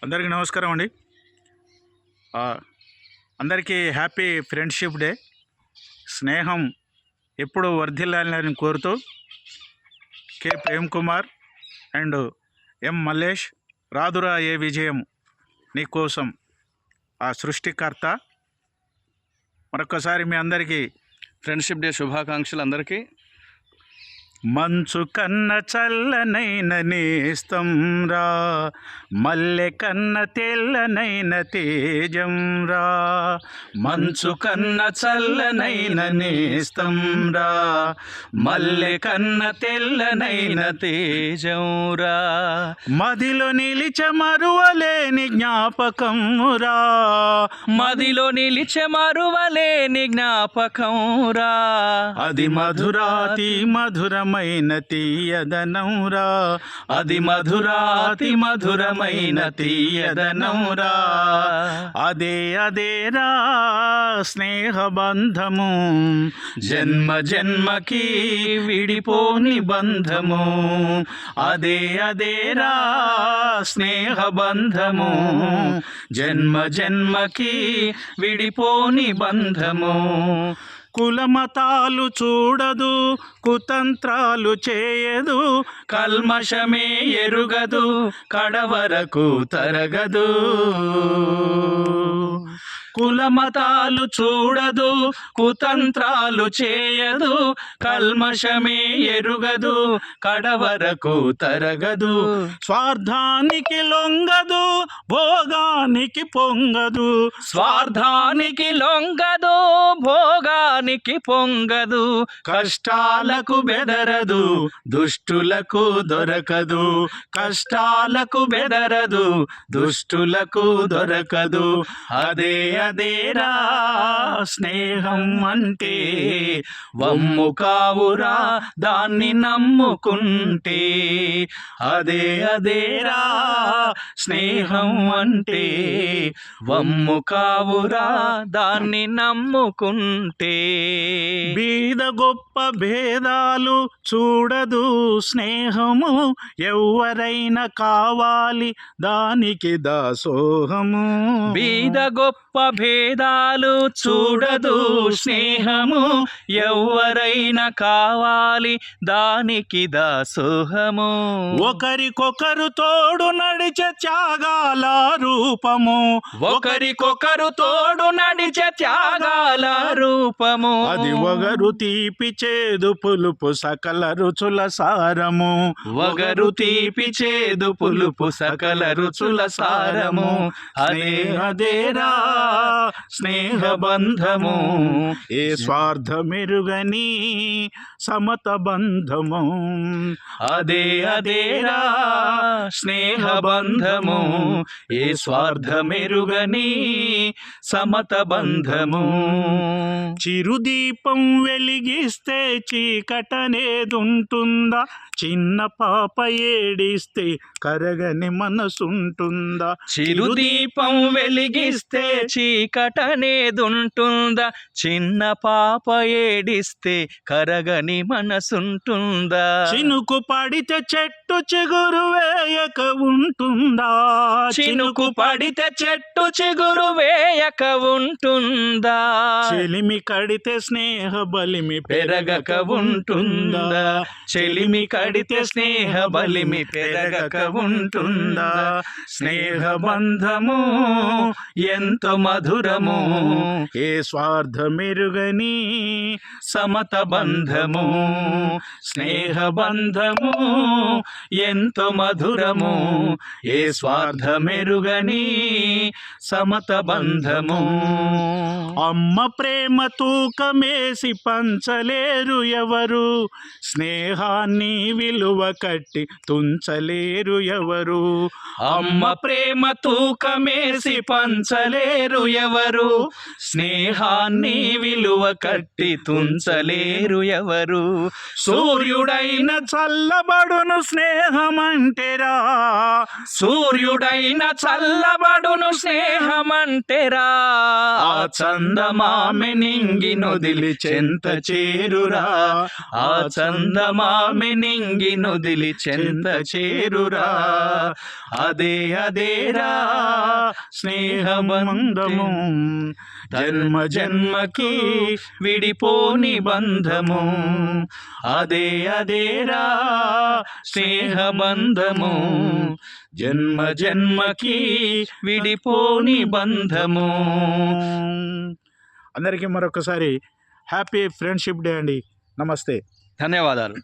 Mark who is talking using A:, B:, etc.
A: అందరికీ నమస్కారం అండి. అందరికీ హ్యాపీ ఫ్రెండ్షిప్ డే. స్నేహం ఎప్పుడు వర్ధిల్లాలని కోరుతూ K Prem Kumar and M Mallesh, రాదురా ఏ విజయం నీకోసం ఆ సృష్టికర్త. మరొకసారి మీ అందరికీ
B: ఫ్రెండ్షిప్ డే శుభాకాంక్షలు అందరికీ.
A: మంచు కన్న చల్లనైన నేస్తం రా, మల్లె కన్న తెల్లనైన తేజం రా. మంచు కన్న చల్లనైన నేస్తం రా, మల్లె కన్న తెల్లనైన తేజం రా. మదిలో నిలిచ మరువలేని జ్ఞాపకం రా,
B: మదిలో నిలిచ మరువలేని జ్ఞాపకం రా.
A: అది మధురాతి మధురమైన తీయదనం రా, అది మధురాతి మధురమైన తీయదనం రా. అదే అదేరా స్నేహబంధము, జన్మ జన్మకి విడిపోని బంధము. అదే అదేరా స్నేహబంధము, జన్మ జన్మకి విడిపోని బంధము. కులమతాలు చూడదు, కుతంత్రాలు చేయదు, కల్మషమే ఎరుగదు, కడవరకు తరగదు. కులమతాలు చూడదు, కుతంత్రాలు చేయదు, కల్మషమే ఎరుగదు, కడవరకు తరగదు. స్వార్థానికి లొంగదు, భోగానికి పొంగదు.
B: స్వార్థానికి లొంగదు, భోగానికి పొంగదు.
A: కష్టాలకు బెదరదు, దుష్టులకు దొరకదు. కష్టాలకు బెదరదు, దుష్టులకు దొరకదు. అదే అదేరా స్నేహం అంటే, వమ్ము కావురా దాన్ని నమ్ముకుంటే. అదే అదేరా స్నేహం అంటే, వమ్ము కావురా దాన్ని నమ్ముకుంటే. బీద గొప్ప భేదాలు చూడదు స్నేహము, ఎవరైనా కావాలి దానికి దాసోహము.
B: బీద గొప్ప భేదాలు చూడదు స్నేహము, ఎవరైనా కావాలి దానికి దాసోహము.
A: ఒకరికొకరు తోడు నడిచే త్యాగాల రూపము,
B: ఒకరికొకరు తోడు నడిచే త్యాగాల రూపము.
A: అది ఒగరు తీపి చేదు పులుపు సకల రుచుల సారము.
B: ఒగరు తీపి చేదు పులుపు సకల రుచుల సారము.
A: అదే అదేరా స్నేహబంధము, ఏ స్వార్థమెరుగని సమత బంధము.
B: అదే అదేరా స్నేహబంధము, ఏ స్వార్థమెరుగని సమత బంధము.
A: చిరుదీపం వెలిగిస్తే చీకటనేదుంటుందా, చిన్న పాప ఏడిస్తే కరగని మనసుంటుందా.
B: చిరుదీపం వెలిగిస్తే చీకటనేదుంటుందా, చిన్న పాప ఏడిస్తే కరగని మనసుంటుందా.
A: చినుకు పడితే చెట్టు చిగురు వేయక ఉంటుందా,
B: చినుకు పడితే చెట్టు చిగురు వేయక ఉంటుందా.
A: చెలిమి కడితే స్నేహ బలిమి
B: పెరగక ఉంటుందా. చెలిమి కడితే స్నేహ బలిమి పెరగక ఉంటుందా.
A: స్నేహబంధము ఎంతో మధురము, ఏ స్వార్థమెరుగని
B: సమత బంధము.
A: స్నేహబంధము ఎంతో మధురము, ఏ స్వార్థమెరుగని సమత బంధము. అమ్మ ప్రేమ తూకమేసి పంచలేరు ఎవరు, స్నేహాన్ని విలువ కట్టి తుంచలేరు ఎవరు.
B: అమ్మ ప్రేమ తూకమేసి పంచలేరు ఎవరు, స్నేహాన్ని విలువ కట్టి తుంచలేరు ఎవరు.
A: సూర్యుడైన చల్లబడును స్నేహ స్నేహమంటేరా
B: సూర్యుడైన చల్లబడును స్నేహమంటెరా ఆ చందమామె నింగి నొదిలి చెంత చేరురా ఆ చందమామె నింగి నొదిలి చెంత చేరురా అదే అదేరా స్నేహబంధము జన్మ జన్మకి విడిపోని బంధము అదే అదేరా స్నేహబంధము జన్మ జన్మకి విడిపోని బంధము.
A: అందరికీ మరొకసారి హ్యాపీ ఫ్రెండ్షిప్ డే అండి. నమస్తే.
B: ధన్యవాదాలు.